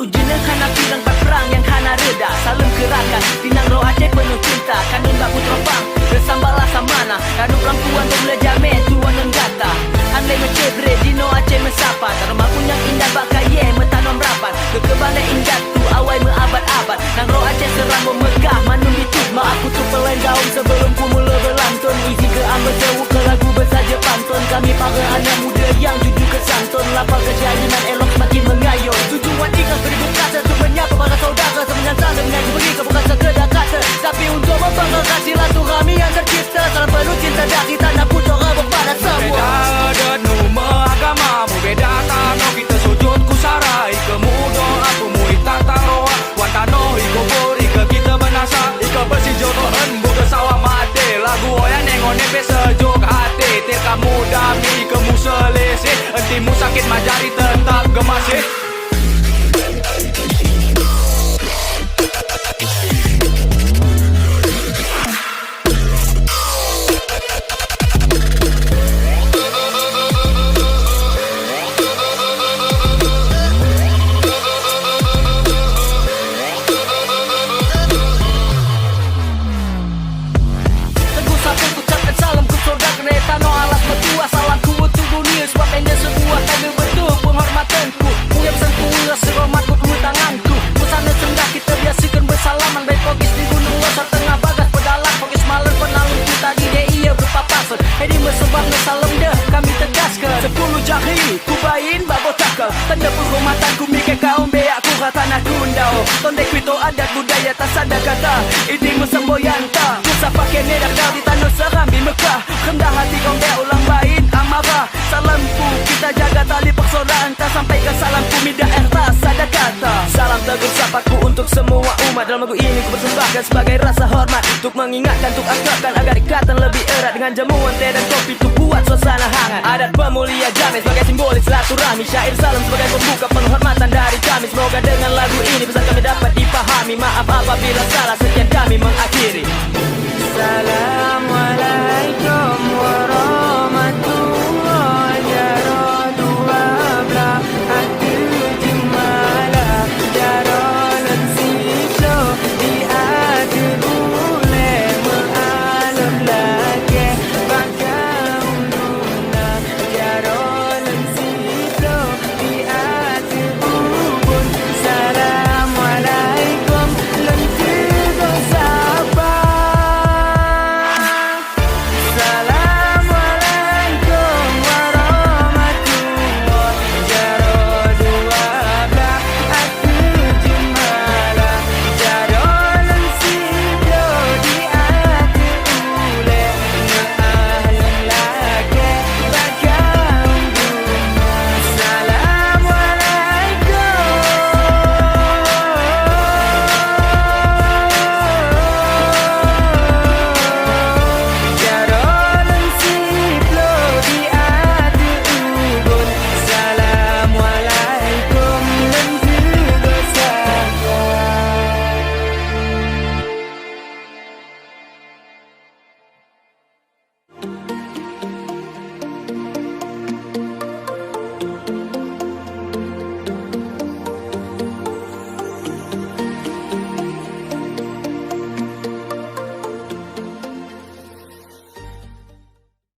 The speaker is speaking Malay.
ujina hana pirang perang yang hana reda. Salam gerakan Pinang roh Aceh penuh cinta. Kanun bak putra pang Bersambala samana. Kanun perempuan boleh jamin tuan dan gata. Andai mencebre Dino Aceh mesapa. Terma punyang indah bak kaye metanam rapat. Kekebalik indah tu awai meabad-abad. Nang roh Aceh serang memegah manum ditugma. Aku tu pelain gaum sebelum ku mula berlantun. Isi ke ambil jauh ke lagu bersaja pantun. Kami para anak muda yang jujur kesantun. Lapar kejahilan elok semakin mengayun. Tujuan ikhlas beribu kata untuk menyapa para saudara. Semenyantang dan mengaji berikan bukan sekedar kata, tapi untuk membanggakan silaturahmi yang tercipta. Salam penuh cinta dari tanah putera kepada semua. Beda numa agamamu, beda tanah kita sujud ku sarai. Kemu doa kumu itata roa. Wan tano iko bori ke kita benasa. Iko bersih jodohan buka sawah mati. Lagu yang nengon nepe sejuk hati. Tir kamu dami kemu selesai. Entimu sakit majari tetap gemasih. Tanda penghormatan ku mikir kaum beak ku tanah kundau. Tondek kuito adat budaya tak sadar kata. Ini musemboyan tak. Ku sapa kene dak di tanah serambi Mekah. Rendah hati kaum beak ulang bain amarah. Salamku kita jaga tali persaudaraan. Tak sampaikan salamku mida erta sadar kata. Salam tegur sapaku untuk semua umat. Dalam lagu ini ku persembahkan sebagai rasa hormat. Untuk mengingatkan, untuk akrabkan agar ikatan lebih erat. Dengan jamuan teh dan kopi untuk buat suasana hangat. Adat pemulia jamin sebagai simbolis silaturahmi. Syair salam sebagai pembuka penghormatan dari kami. Semoga dengan lagu ini pesan kami dapat dipahami. Maaf apabila salah, sekian kami mengakhiri.